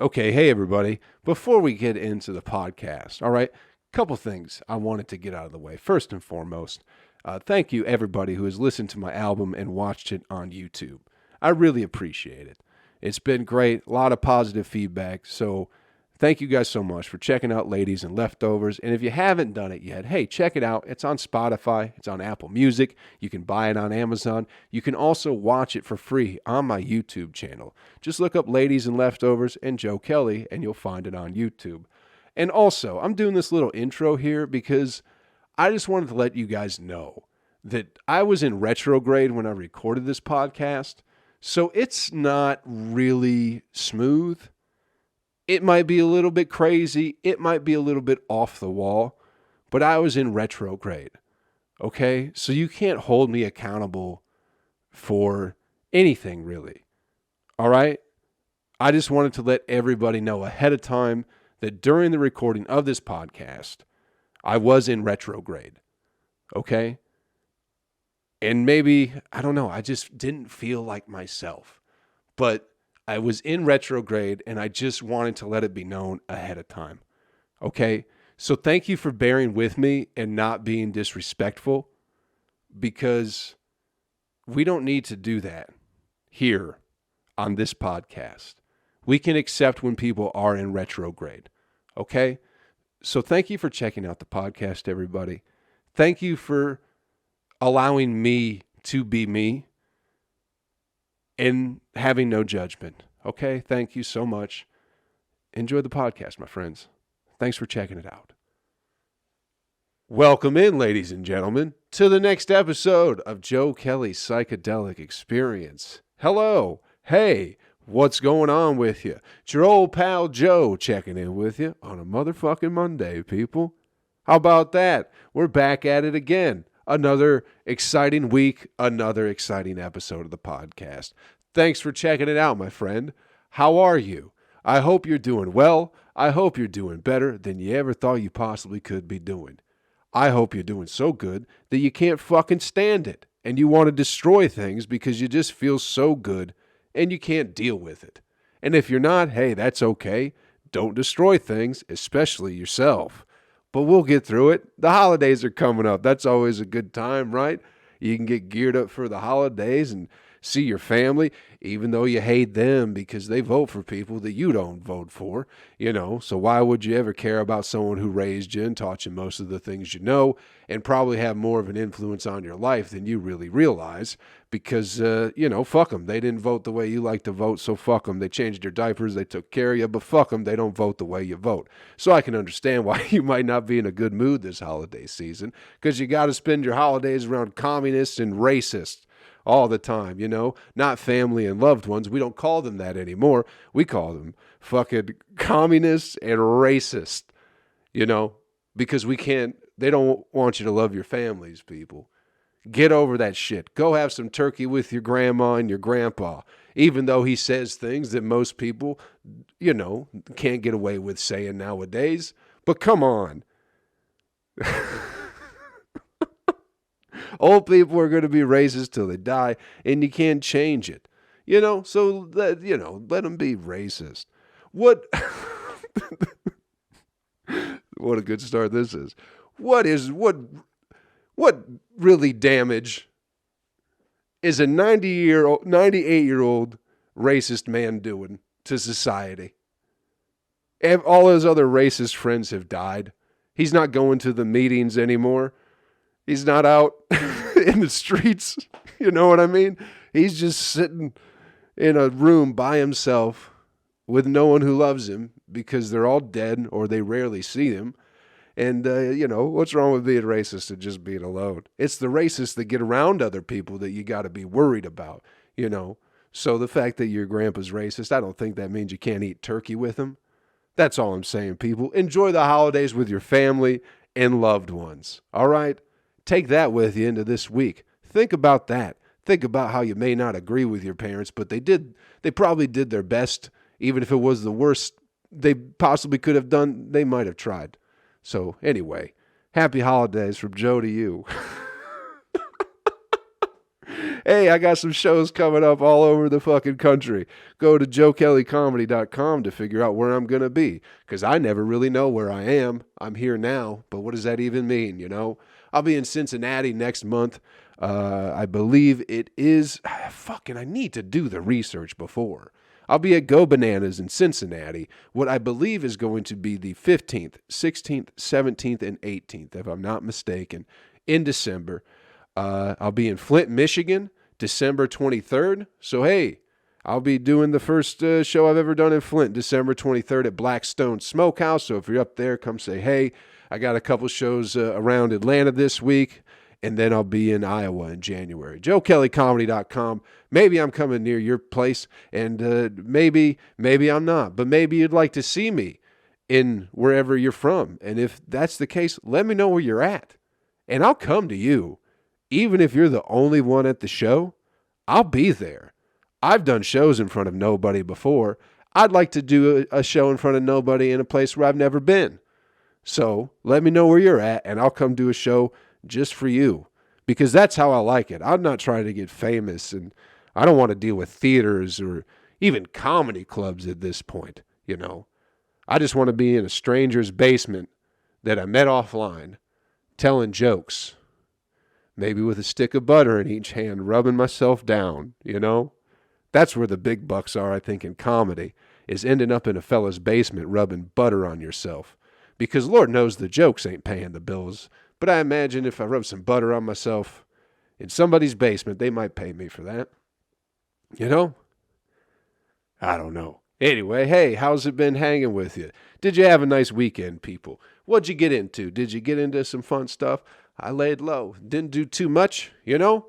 Okay, hey everybody. Before we get into the podcast, all right, couple things I wanted to get out of the way. First and foremost, thank you everybody who has listened to my album and watched it on YouTube. I really appreciate it. It's been great, a lot of positive feedback. So thank you guys so much for checking out Ladies and Leftovers. And if you haven't done it yet, hey, check it out. It's on Spotify, it's on Apple Music. You can buy it on Amazon. You can also watch it for free on my YouTube channel. Just look up Ladies and Leftovers and Joe Kelley, and you'll find it on YouTube. And also, I'm doing this little intro here because I just wanted to let you guys know that I was in retrograde when I recorded this podcast. So it's not really smooth. It might be a little bit crazy. It might be a little bit off the wall, but I was in retrograde. Okay? So you can't hold me accountable for anything really. All right? I just wanted to let everybody know ahead of time that during the recording of this podcast, I was in retrograde. Okay? And maybe, I don't know, I just didn't feel like myself. But I was in retrograde, and I just wanted to let it be known ahead of time. Okay? So thank you for bearing with me and not being disrespectful, because we don't need to do that here on this podcast. We can accept when people are in retrograde. Okay? So thank you for checking out the podcast, everybody. Thank you for allowing me to be me and having no judgment. Okay? Thank you so much. Enjoy the podcast, my friends. Thanks for checking it out. Welcome in, ladies and gentlemen, to the next episode of Joe Kelley's Psychedelic Experience. Hello. Hey, what's going on with you? It's your old pal Joe checking in with you on a motherfucking Monday, people. How about that? We're back at it again. Another exciting week, another exciting episode of the podcast. Thanks for checking it out, my friend. How are you? I hope you're doing well. I hope you're doing better than you ever thought you possibly could be doing. I hope you're doing so good that you can't fucking stand it and you want to destroy things because you just feel so good and you can't deal with it. And if you're not, hey, that's okay. Don't destroy things, especially yourself. But we'll get through it. The holidays are coming up. That's always a good time, right? You can get geared up for the holidays and see your family, even though you hate them because they vote for people that you don't vote for, you know. So why would you ever care about someone who raised you and taught you most of the things you know and probably have more of an influence on your life than you really realize? Because, fuck them. They didn't vote the way you like to vote, so fuck them. They changed your diapers, they took care of you, but fuck them. They don't vote the way you vote. So I can understand why you might not be in a good mood this holiday season, because you got to spend your holidays around communists and racists all the time, you know, not family and loved ones. We don't call them that anymore. We call them fucking communists and racists, you know, because they don't want you to love your families, people. Get over that shit. Go have some turkey with your grandma and your grandpa, even though he says things that most people, you know, can't get away with saying nowadays. But come on. Old people are going to be racist till they die, and you can't change it. You know, so, let them be racist. What what a good start this is. What really damage is a 98-year-old racist man doing to society? All his other racist friends have died. He's not going to the meetings anymore. He's not out in the streets. You know what I mean? He's just sitting in a room by himself with no one who loves him because they're all dead or they rarely see him. And, what's wrong with being racist and just being alone? It's the racists that get around other people that you got to be worried about, you know. So the fact that your grandpa's racist, I don't think that means you can't eat turkey with him. That's all I'm saying, people. Enjoy the holidays with your family and loved ones, all right? Take that with you into this week. Think about that. Think about how you may not agree with your parents, but they probably did their best. Even if it was the worst they possibly could have done, they might have tried. So anyway, happy holidays from Joe to you. Hey, I got some shows coming up all over the fucking country. Go to joekellycomedy.com to figure out where I'm going to be, because I never really know where I am. I'm here now, but what does that even mean, you know? I'll be in Cincinnati next month. I believe it is... Fucking, I need to do the research before. I'll be at Go Bananas in Cincinnati, what I believe is going to be the 15th, 16th, 17th, and 18th, if I'm not mistaken, in December. I'll be in Flint, Michigan, December 23rd. So, hey, I'll be doing the first show I've ever done in Flint, December 23rd at Blackstone Smokehouse. So if you're up there, come say hey. I got a couple shows around Atlanta this week. And then I'll be in Iowa in January. JoeKellyComedy.com. Maybe I'm coming near your place, and maybe I'm not. But maybe you'd like to see me in wherever you're from. And if that's the case, let me know where you're at. And I'll come to you. Even if you're the only one at the show, I'll be there. I've done shows in front of nobody before. I'd like to do a show in front of nobody in a place where I've never been. So let me know where you're at, and I'll come do a show just for you, because that's how I like it. I'm not trying to get famous, and I don't want to deal with theaters or even comedy clubs at this point, you know. I just want to be in a stranger's basement that I met offline, telling jokes, maybe with a stick of butter in each hand, rubbing myself down, you know. That's where the big bucks are, I think, in comedy, is ending up in a fella's basement rubbing butter on yourself, because Lord knows the jokes ain't paying the bills. But I imagine if I rub some butter on myself in somebody's basement, they might pay me for that. You know? I don't know. Anyway, hey, how's it been hanging with you? Did you have a nice weekend, people? What'd you get into? Did you get into some fun stuff? I laid low. Didn't do too much, you know?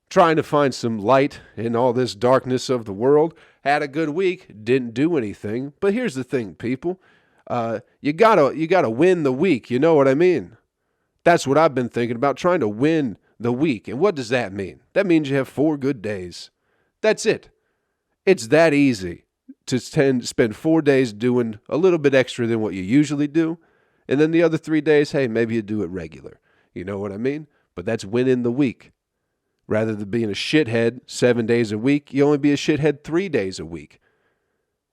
Trying to find some light in all this darkness of the world. Had a good week. Didn't do anything. But here's the thing, people. You gotta win the week. You know what I mean? That's what I've been thinking about, trying to win the week. And what does that mean? That means you have 4 good days. That's it. It's that easy to spend 4 days doing a little bit extra than what you usually do. And then the other 3 days, hey, maybe you do it regular. You know what I mean? But that's winning the week. Rather than being a shithead 7 days a week, you only be a shithead 3 days a week.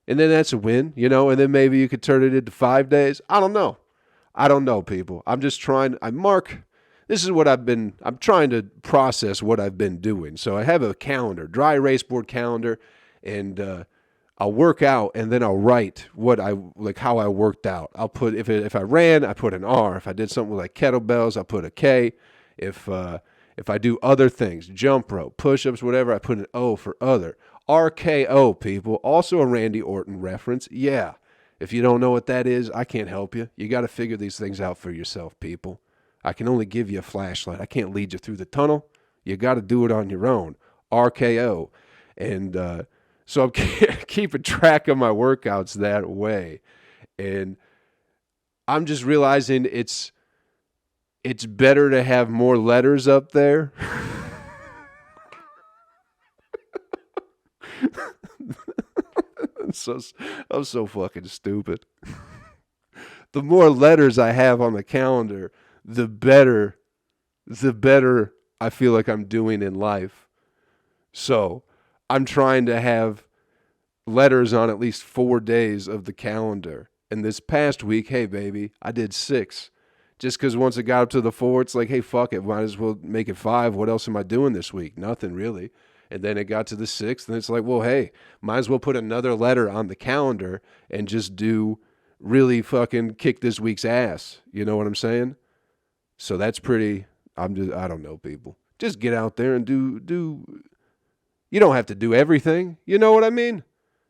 And then that's a win, you know, and then maybe you could turn it into 5 days. I don't know, people. I'm just trying, this is what I'm trying to process what I've been doing. So I have a calendar, dry erase board calendar, and I'll work out, and then I'll write how I worked out. I'll put, if I ran, I put an R. If I did something like kettlebells, I put a K. If I do other things, jump rope, push-ups, whatever, I put an O for other. RKO, people. Also a Randy Orton reference. Yeah. If you don't know what that is, I can't help you. You got to figure these things out for yourself, people. I can only give you a flashlight. I can't lead you through the tunnel. You got to do it on your own. RKO. And so I'm keeping track of my workouts that way. And I'm just realizing it's better to have more letters up there. I'm so fucking stupid. The more letters I have on the calendar, the better I feel like I'm doing in life. So I'm trying to have letters on at least 4 days of the calendar. And this past week, hey baby, I did 6. Just because once it got up to the 4, it's like, hey, fuck it, might as well make it 5. What else am I doing this week? Nothing really. And then it got to the 6th, and it's like, well, hey, might as well put another letter on the calendar and just do really fucking kick this week's ass. You know what I'm saying? So that's pretty, I don't know, people. Just get out there and do. You don't have to do everything. You know what I mean?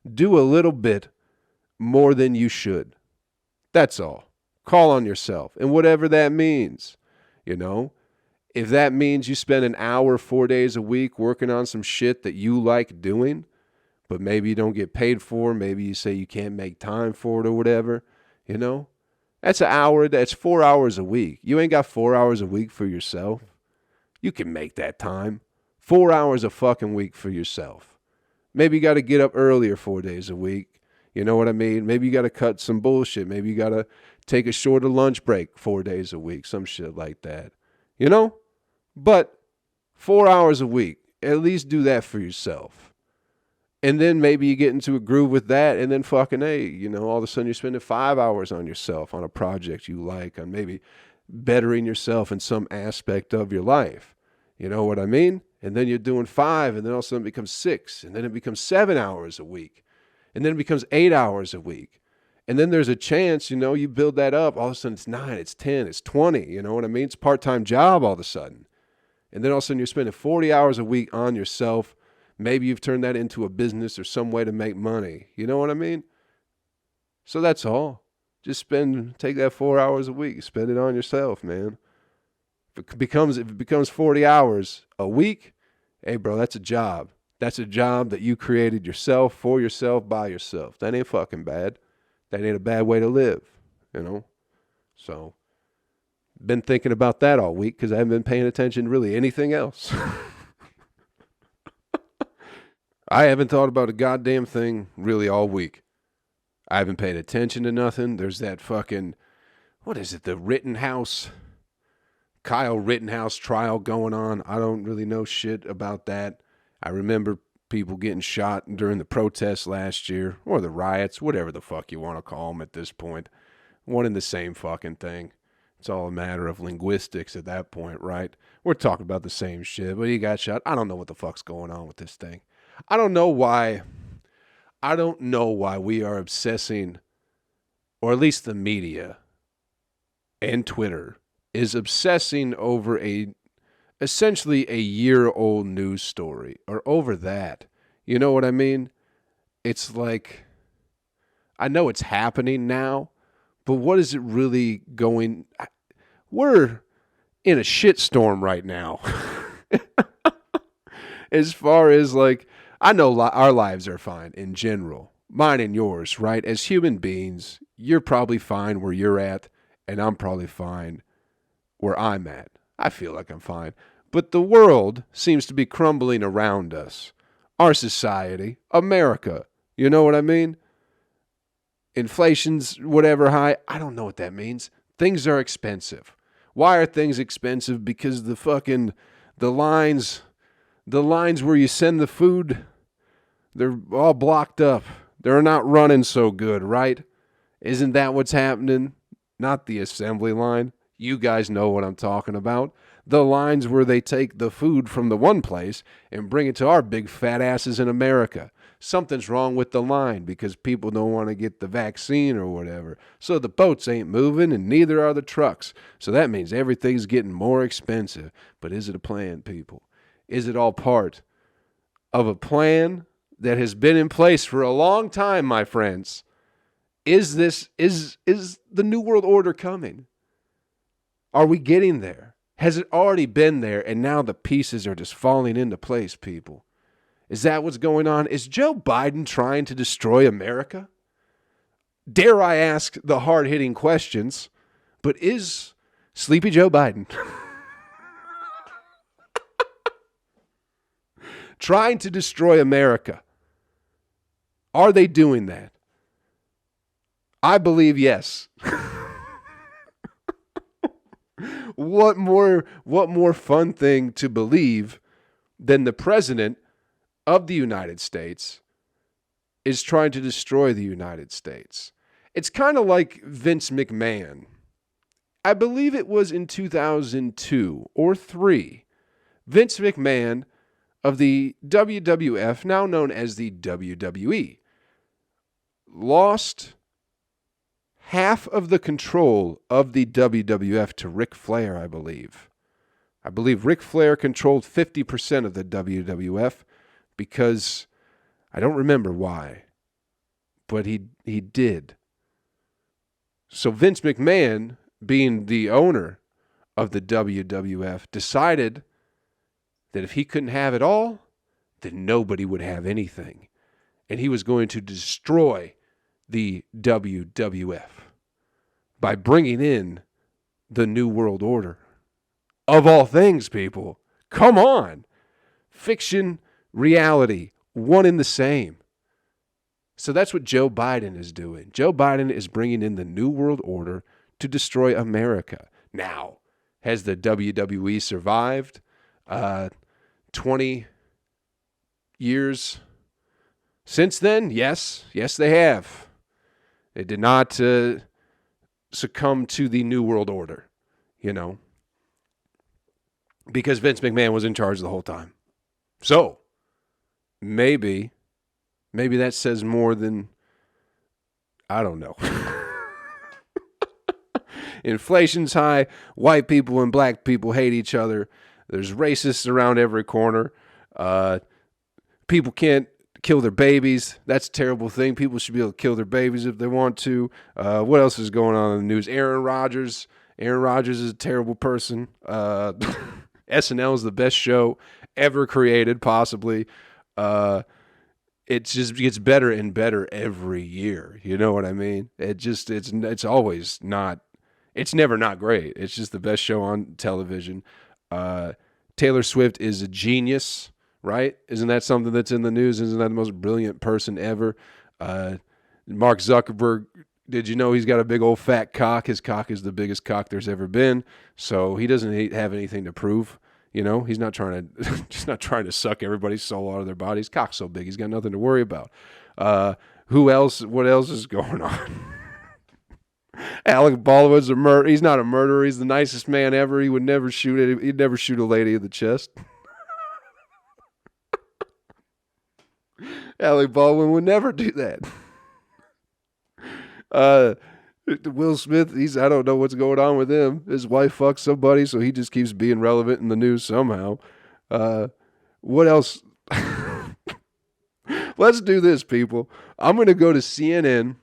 Do a little bit more than you should. That's all. Call on yourself. And whatever that means, you know? If that means you spend an hour 4 days a week working on some shit that you like doing, but maybe you don't get paid for, maybe you say you can't make time for it or whatever, you know? That's an hour, that's 4 hours a week. You ain't got 4 hours a week for yourself. You can make that time. 4 hours a fucking week for yourself. Maybe you got to get up earlier 4 days a week. You know what I mean? Maybe you got to cut some bullshit. Maybe you got to take a shorter lunch break 4 days a week, some shit like that. You know? But 4 hours a week, At least do that for yourself. And then maybe you get into a groove with that, and then fucking, hey, you know, all of a sudden you're spending 5 hours on yourself, on a project you like, on maybe bettering yourself in some aspect of your life. You know what I mean? And then you're doing 5, and then all of a sudden it becomes 6, and then it becomes 7 hours a week, and then it becomes 8 hours a week. And then there's a chance, you know, you build that up, all of a sudden it's 9, it's 10, it's 20, you know what I mean? It's a part-time job all of a sudden. And then all of a sudden you're spending 40 hours a week on yourself. Maybe you've turned that into a business or some way to make money. You know what I mean? So that's all. Just take that 4 hours a week, spend it on yourself, man. If it becomes 40 hours a week, hey, bro, that's a job. That's a job that you created yourself, for yourself, by yourself. That ain't fucking bad. That ain't a bad way to live, you know? So, been thinking about that all week because I haven't been paying attention to really anything else. I haven't thought about a goddamn thing really all week. I haven't paid attention to nothing. There's that fucking, what is it, the Kyle Rittenhouse trial going on. I don't really know shit about that. I remember people getting shot during the protests last year, or the riots, whatever the fuck you want to call them at this point. One and the same fucking thing. It's all a matter of linguistics at that point, right? We're talking about the same shit, but he got shot. I don't know what the fuck's going on with this thing. I don't know why we are obsessing, or at least the media and Twitter is obsessing over essentially a year-old news story, or over that. You know what I mean? It's like, I know it's happening now, but what is it really going? We're in a shitstorm right now. As far as like, I know our lives are fine in general. Mine and yours, right? As human beings, you're probably fine where you're at, and I'm probably fine where I'm at. I feel like I'm fine. But the world seems to be crumbling around us. Our society, America. You know what I mean? Inflation's whatever high. I don't know what that means. Things are expensive. Why are things expensive? Because the lines where you send the food, they're all blocked up. They're not running so good, right? Isn't that what's happening? Not the assembly line. You guys know what I'm talking about. The lines where they take the food from the one place and bring it to our big fat asses in America. Something's wrong with the line because people don't want to get the vaccine or whatever. So the boats ain't moving and neither are the trucks. So that means everything's getting more expensive. But is it a plan, people? Is it all part of a plan that has been in place for a long time, my friends? Is the New World Order coming? Are we getting there? Has it already been there and now the pieces are just falling into place, people? Is that what's going on? Is Joe Biden trying to destroy America? Dare I ask the hard-hitting questions, but is Sleepy Joe Biden trying to destroy America? Are they doing that? I believe yes. What more fun thing to believe than the president of the United States is trying to destroy the United States? It's kind of like Vince McMahon. I believe it was in 2002 or 3. Vince McMahon of the WWF, now known as the WWE, lost half of the control of the WWF to Ric Flair, I believe. I believe Ric Flair controlled 50% of the WWF because I don't remember why, but he did. So Vince McMahon, being the owner of the WWF, decided that if he couldn't have it all, then nobody would have anything. And he was going to destroy the WWF by bringing in the New World Order. Of all things, people, come on. Fiction, reality, one and the same. So that's what Joe Biden is doing. Joe Biden is bringing in the New World Order to destroy America. Now, has the WWE survived 20 years since then? Yes, they have. They did not succumb to the New World Order, because Vince McMahon was in charge the whole time. So maybe that says more than, I don't know. Inflation's high. White people and black people hate each other. There's racists around every corner. People can't kill their babies. That's a terrible thing. People should be able to kill their babies if they want to. What else is going on in the news? Aaron Rodgers is a terrible person. SNL is the best show ever created, possibly. It just gets better and better every year. You know what I mean? It's always not. It's never not great. It's just the best show on television. Taylor Swift is a genius, right? Isn't that something that's in the news? Isn't that the most brilliant person ever? Mark Zuckerberg, did you know he's got a big old fat cock? His cock is the biggest cock there's ever been. So he doesn't have anything to prove. He's not trying to just not trying to suck everybody's soul out of their body. His cock's so big, he's got nothing to worry about. Who else? What else is going on? Alec Baldwin's a murderer. He's not a murderer. He's the nicest man ever. He would never shoot. He'd never shoot a lady in the chest. Alec Baldwin would never do that. Will Smith, I don't know what's going on with him. His wife fucks somebody, so he just keeps being relevant in the news somehow. What else? Let's do this, people. I'm going to go to CNN,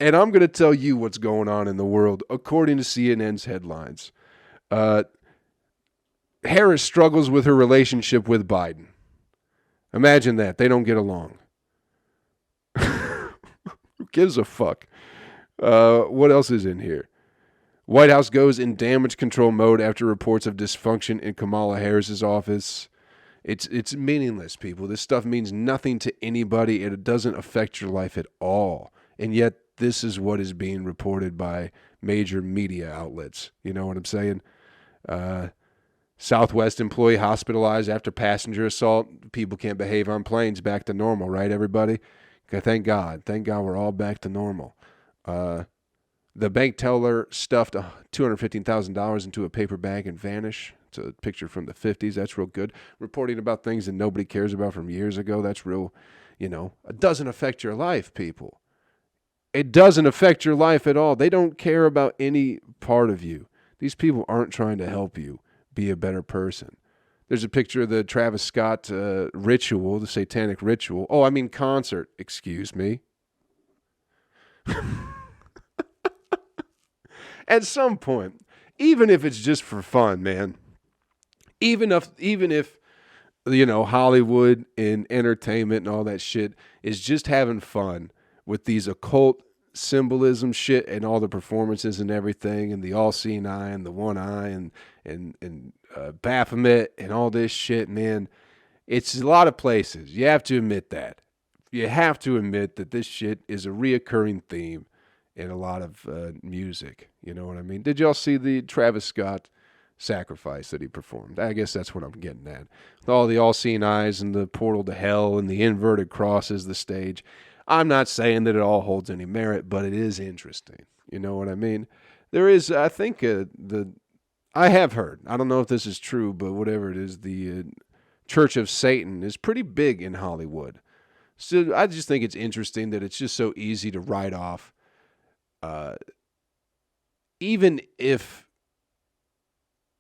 and I'm going to tell you what's going on in the world according to CNN's headlines. Harris struggles with her relationship with Biden. Imagine that. They don't get along. Who gives a fuck? What else is in here? White House goes in damage control mode after reports of dysfunction in Kamala Harris's office. It's meaningless, people. This stuff means nothing to anybody. It doesn't affect your life at all. And yet, this is what is being reported by major media outlets. You know what I'm saying? Southwest employee hospitalized after passenger assault. People can't behave on planes. Back to normal, right, everybody? Okay, thank God. Thank God we're all back to normal. The bank teller stuffed $215,000 into a paper bag and vanished. It's a picture from the 50s. That's real good. Reporting about things that nobody cares about from years ago. That's real, it doesn't affect your life, people. It doesn't affect your life at all. They don't care about any part of you. These people aren't trying to help you be a better person. There's a picture of the Travis Scott ritual, the Satanic ritual. Oh, I mean concert, excuse me. At some point, even if it's just for fun, man, even if Hollywood and entertainment and all that shit is just having fun with these occult symbolism shit and all the performances and everything and the all-seeing eye and the one eye and Baphomet and all this shit, man, it's a lot of places. You have to admit that. You have to admit that this shit is a reoccurring theme in a lot of music. You know what I mean? Did y'all see the Travis Scott sacrifice that he performed? I guess that's what I'm getting at. With all the all-seeing eyes and the portal to hell and the inverted cross as the stage. I'm not saying that it all holds any merit, but it is interesting. You know what I mean? There is, I think, I have heard, I don't know if this is true, but whatever it is, the Church of Satan is pretty big in Hollywood. So I just think it's interesting that it's just so easy to write off. Even if,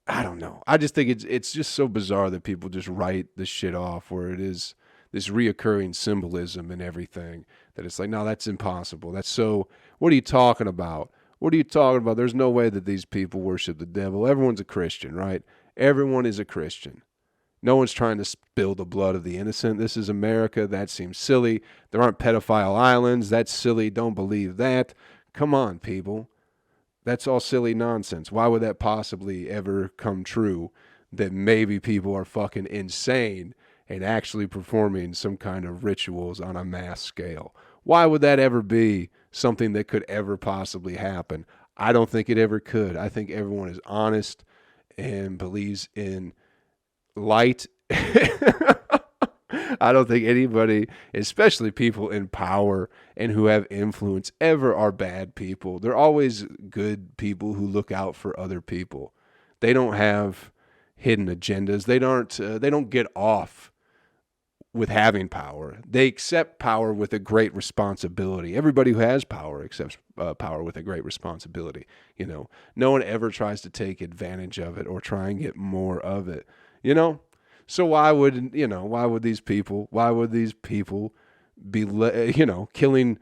I don't know, I just think it's just so bizarre that people just write this shit off where it is this reoccurring symbolism and everything that it's like, no, that's impossible. That's so, what are you talking about? What are you talking about? There's no way that these people worship the devil. Everyone's a Christian, right? Everyone is a Christian. No one's trying to spill the blood of the innocent. This is America. That seems silly. There aren't pedophile islands. That's silly. Don't believe that. Come on, people. That's all silly nonsense. Why would that possibly ever come true that maybe people are fucking insane and actually performing some kind of rituals on a mass scale? Why would that ever be something that could ever possibly happen? I don't think it ever could. I think everyone is honest and believes in light I don't think anybody, especially people in power and who have influence, ever are bad people. They're always good people who look out for other people. They don't have hidden agendas. They don't get off with having power. They accept power with a great responsibility. Everybody who has power accepts power with a great responsibility. You know, no one ever tries to take advantage of it or try and get more of it. You know, so why would these people be killing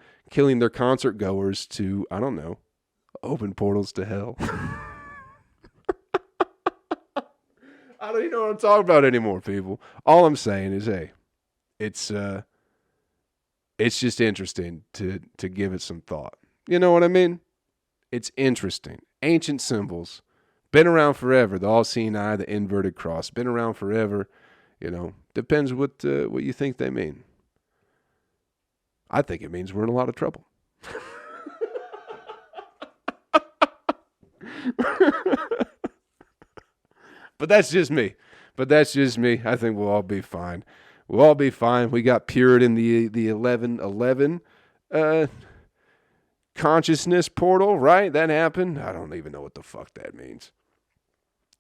their concert goers to, I don't know, open portals to hell? I don't even know what I'm talking about anymore, people. All I'm saying is, hey, it's just interesting to give it some thought. You know what I mean? It's interesting. Ancient symbols, been around forever. The all-seeing eye, the inverted cross, been around forever. You know, depends what you think they mean. I think it means we're in a lot of trouble. But that's just me. I think we'll all be fine. We'll all be fine. We got Puritan, the 1111 consciousness portal, right? That happened. I don't even know what the fuck that means.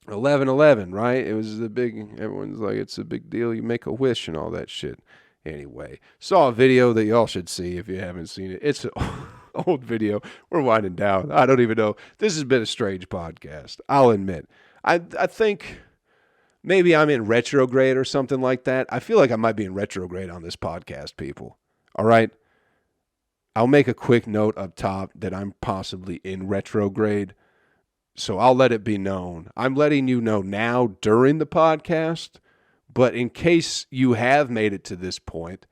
1111, right? It was everyone's like, it's a big deal. You make a wish and all that shit. Anyway, saw a video that y'all should see if you haven't seen it. It's an old video. We're winding down. I don't even know. This has been a strange podcast. I'll admit. I think maybe I'm in retrograde or something like that. I feel like I might be in retrograde on this podcast, people. All right? I'll make a quick note up top that I'm possibly in retrograde. So I'll let it be known. I'm letting you know now during the podcast, but in case you have made it to this point,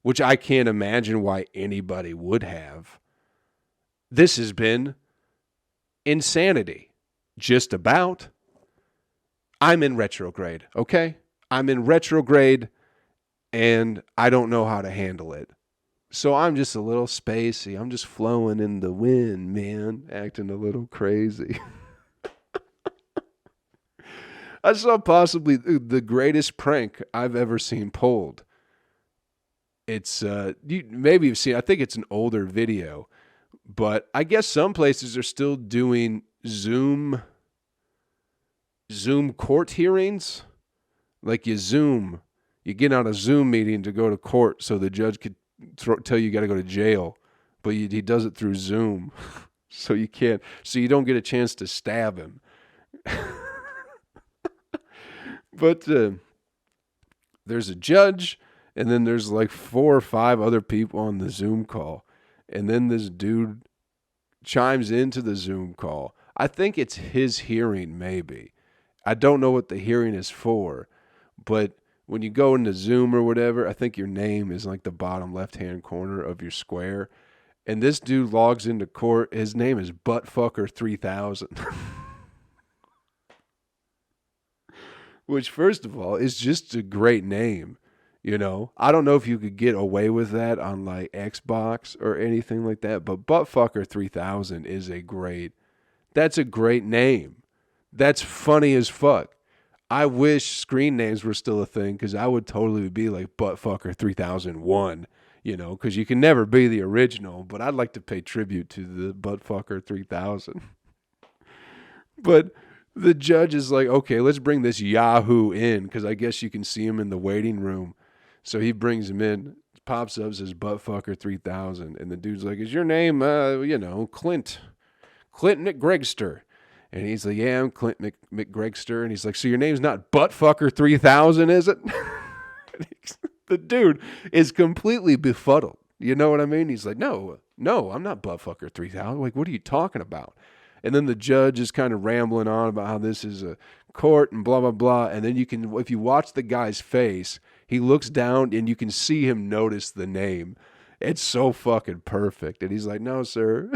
which I can't imagine why anybody would have, this has been insanity. Just about. I'm in retrograde, okay? I'm in retrograde, and I don't know how to handle it. So I'm just a little spacey. I'm just flowing in the wind, man, acting a little crazy. I saw possibly the greatest prank I've ever seen pulled. It's, maybe you've seen, I think it's an older video, but I guess some places are still doing Zoom court hearings. Like you get on a Zoom meeting to go to court so the judge could tell you got to go to jail, but he does it through Zoom. So you don't get a chance to stab him. But there's a judge, and then there's like 4 or 5 other people on the Zoom call. And then this dude chimes into the Zoom call. I think it's his hearing, maybe. I don't know what the hearing is for, but when you go into Zoom or whatever, I think your name is like the bottom left-hand corner of your square. And this dude logs into court. His name is Buttfucker3000. Which, first of all, is just a great name. You know, I don't know if you could get away with that on like Xbox or anything like that, but Buttfucker3000 is that's a great name. That's funny as fuck. I wish screen names were still a thing, because I would totally be like Buttfucker3001, you know, because you can never be the original, but I'd like to pay tribute to the Buttfucker3000. But the judge is like, okay, let's bring this Yahoo in, because I guess you can see him in the waiting room. So he brings him in, pops up, says Buttfucker3000, and the dude's like, is your name, Clint McGregster? And he's like, yeah, I'm Clint McGregster. And he's like, so your name's not Buttfucker3000, is it? The dude is completely befuddled. You know what I mean? He's like, no, I'm not Buttfucker3000. Like, what are you talking about? And then the judge is kind of rambling on about how this is a court and blah, blah, blah. And then if you watch the guy's face, he looks down and you can see him notice the name. It's so fucking perfect. And he's like, no, sir.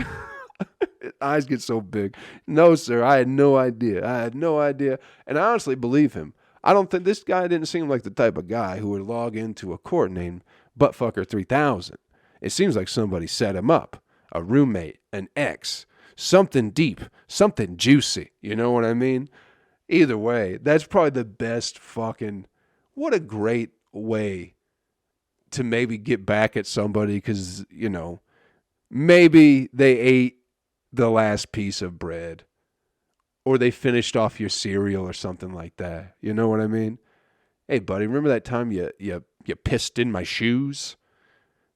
His eyes get so big. No, sir, I had no idea. And I honestly believe him. I don't think this guy didn't seem like the type of guy who would log into a court named Buttfucker3000. It seems like somebody set him up. A roommate, an ex, something deep, something juicy. You know what I mean? Either way, that's probably the best fucking... What a great way to maybe get back at somebody because, you know, maybe they ate the last piece of bread or they finished off your cereal or something like that. You know what I mean? Hey, buddy, remember that time you pissed in my shoes?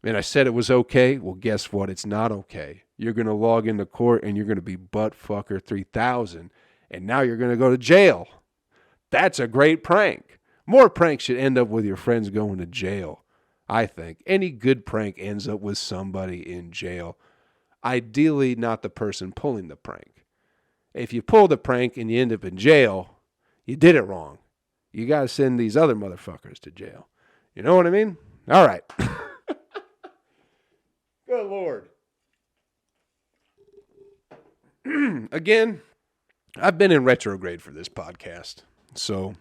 And I said it was okay. Well, guess what? It's not okay. You're going to log into court and you're going to be buttfucker 3000 and now you're going to go to jail. That's a great prank. More pranks should end up with your friends going to jail, I think. Any good prank ends up with somebody in jail. Ideally, not the person pulling the prank. If you pull the prank and you end up in jail, you did it wrong. You got to send these other motherfuckers to jail. You know what I mean? All right. Good Lord. Again, I've been in retrograde for this podcast. So,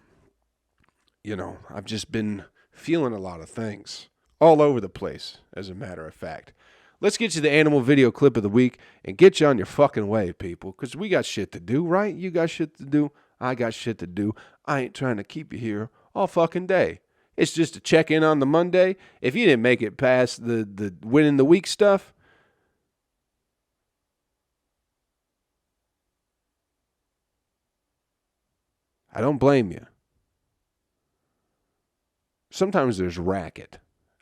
you know, I've just been feeling a lot of things all over the place, as a matter of fact. Let's get you the animal video clip of the week and get you on your fucking way, people, because we got shit to do, right? You got shit to do. I got shit to do. I ain't trying to keep you here all fucking day. It's just to check in on the Monday. If you didn't make it past the winning the week stuff, I don't blame you. Sometimes there's racket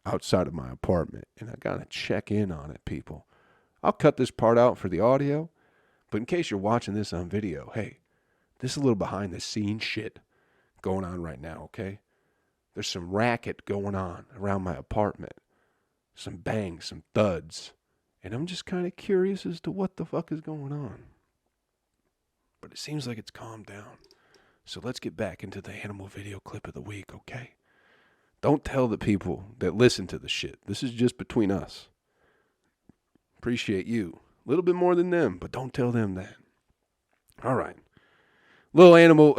outside of my apartment, and I gotta check in on it, people. I'll cut this part out for the audio, but in case you're watching this on video, hey, this is a little behind the scenes shit going on right now, okay? There's some racket going on around my apartment. Some bangs, some thuds. And I'm just kind of curious as to what the fuck is going on. But it seems like it's calmed down. So let's get back into the animal video clip of the week, okay? Don't tell the people that listen to the shit. This is just between us. Appreciate you. A little bit more than them, but don't tell them that. All right. Little animal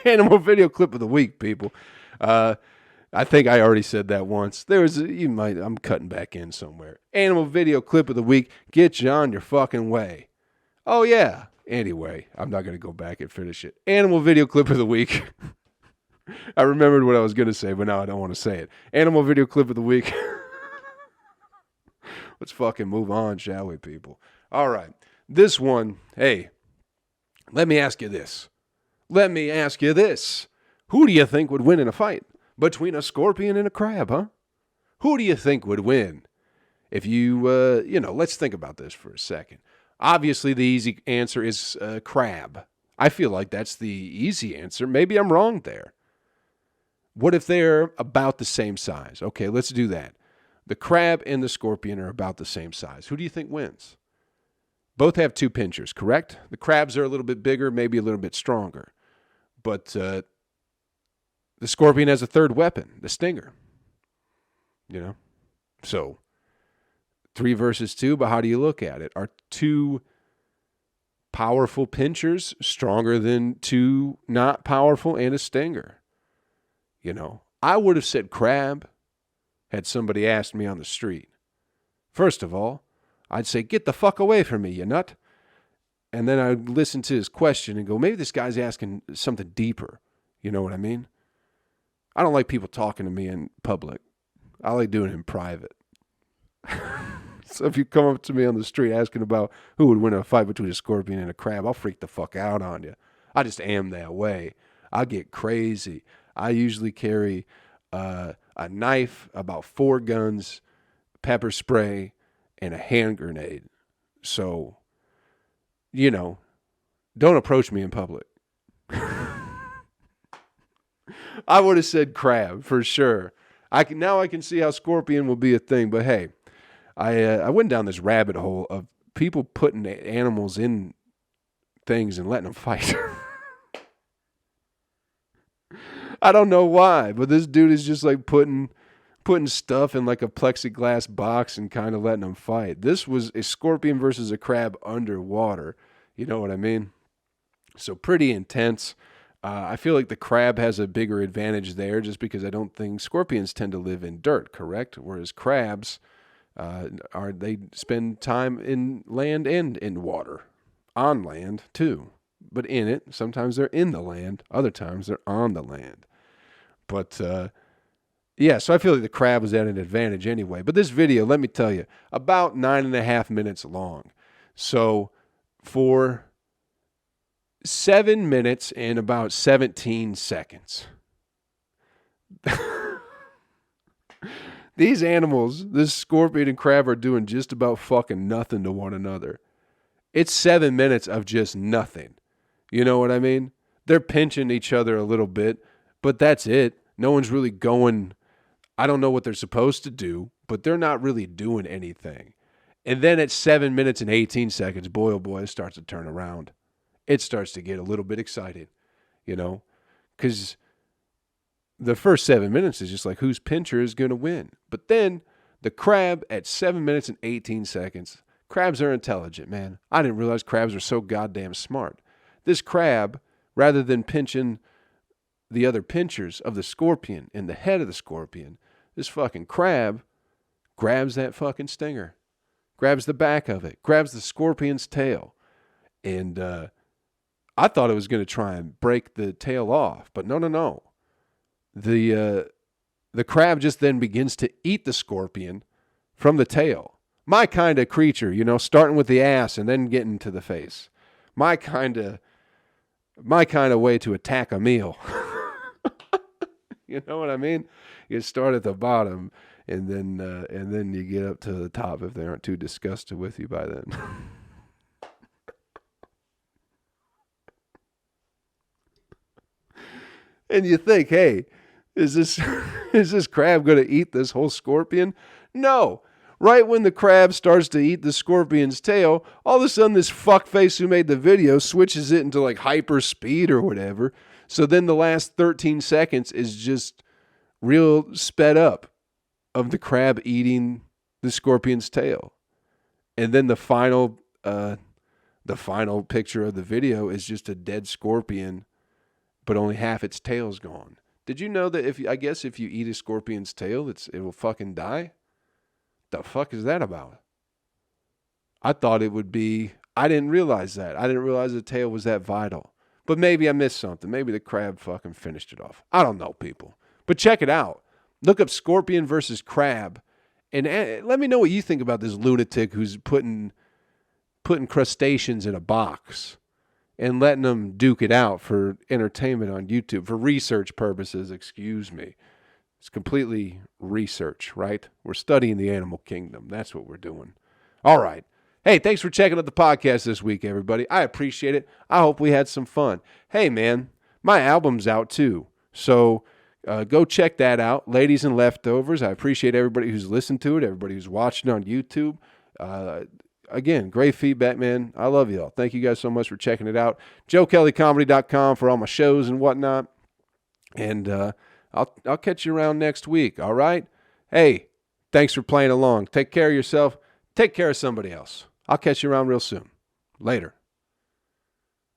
animal video clip of the week, people. I think I already said that once. I'm cutting back in somewhere. Animal video clip of the week. Get you on your fucking way. Oh, yeah. Anyway, I'm not going to go back and finish it. Animal video clip of the week. I remembered what I was going to say, but now I don't want to say it. Animal video clip of the week. Let's fucking move on, shall we, people? All right. This one, hey, let me ask you this. Who do you think would win in a fight between a scorpion and a crab, huh? Who do you think would win? If you, let's think about this for a second. Obviously, the easy answer is crab. I feel like that's the easy answer. Maybe I'm wrong there. What if they're about the same size? Okay, let's do that. The crab and the scorpion are about the same size. Who do you think wins? Both have two pinchers, correct? The crabs are a little bit bigger, maybe a little bit stronger. But the scorpion has a third weapon, the stinger. You know? So, 3 versus 2, but how do you look at it? Are 2 powerful pinchers stronger than 2 not powerful and a stinger? You know, I would have said crab had somebody asked me on the street. First of all, I'd say, get the fuck away from me, you nut. And then I'd listen to his question and go, maybe this guy's asking something deeper. You know what I mean? I don't like people talking to me in public. I like doing it in private. So if you come up to me on the street asking about who would win a fight between a scorpion and a crab, I'll freak the fuck out on you. I just am that way. I get crazy. I usually carry a knife, about 4 guns, pepper spray, and a hand grenade. So, you know, don't approach me in public. I would have said crab for sure. Now I can see how scorpion will be a thing, but hey, I went down this rabbit hole of people putting animals in things and letting them fight. I don't know why, but this dude is just like putting stuff in like a plexiglass box and kind of letting them fight. This was a scorpion versus a crab underwater. You know what I mean? So pretty intense. I feel like the crab has a bigger advantage there just because I don't think scorpions tend to live in dirt, correct? Whereas crabs, they spend time in land and in water. On land, too. But in it, sometimes they're in the land. Other times they're on the land. But Yeah, so I feel like the crab was at an advantage anyway. But this video, let me tell you, about 9.5 minutes long. So for 7 minutes and about 17 seconds, these animals, this scorpion and crab, are doing just about fucking nothing to one another. It's 7 minutes of just nothing. You know what I mean? They're pinching each other a little bit, but that's it. No one's really going. I don't know what they're supposed to do, but they're not really doing anything. And then at 7 minutes and 18 seconds, boy, oh boy, it starts to turn around. It starts to get a little bit excited, you know, because the first 7 minutes is just like whose pincher is going to win. But then the crab at 7 minutes and 18 seconds, crabs are intelligent, man. I didn't realize crabs are so goddamn smart. This crab, rather than pinching the other pinchers of the scorpion in the head of the scorpion, this fucking crab grabs that fucking stinger, grabs the back of it, grabs the scorpion's tail. And I thought it was going to try and break the tail off, but no. The crab just then begins to eat the scorpion from the tail. My kind of creature, you know, starting with the ass and then getting to the face. My kind of way to attack a meal. You know what I mean? You start at the bottom and then you get up to the top if they aren't too disgusted with you by then. And you think, hey, is this crab going to eat this whole scorpion? No. Right when the crab starts to eat the scorpion's tail, all of a sudden this fuckface who made the video switches it into like hyper speed or whatever. So then the last 13 seconds is just real sped up of the crab eating the scorpion's tail. And then the final picture of the video is just a dead scorpion, but only half its tail's gone. Did you know that if you eat a scorpion's tail, it will fucking die? The fuck is that about? I thought it would be. I didn't realize that. I didn't realize the tail was that vital. But maybe I missed something. Maybe the crab fucking finished it off. I don't know, people. But check it out. Look up scorpion versus crab, and let me know what you think about this lunatic who's putting crustaceans in a box and letting them duke it out for entertainment on YouTube, for research purposes, excuse me. It's completely research, right? We're studying the animal kingdom. That's what we're doing. All right. Hey, thanks for checking out the podcast this week, everybody. I appreciate it. I hope we had some fun. Hey, man, my album's out too. So go check that out. Ladies and Leftovers. I appreciate everybody who's listened to it, everybody who's watching on YouTube. Again, great feedback, man. I love y'all. Thank you guys so much for checking it out. JoeKelleyComedy.com for all my shows and whatnot. And I'll catch you around next week, all right? Hey, thanks for playing along. Take care of yourself. Take care of somebody else. I'll catch you around real soon. Later.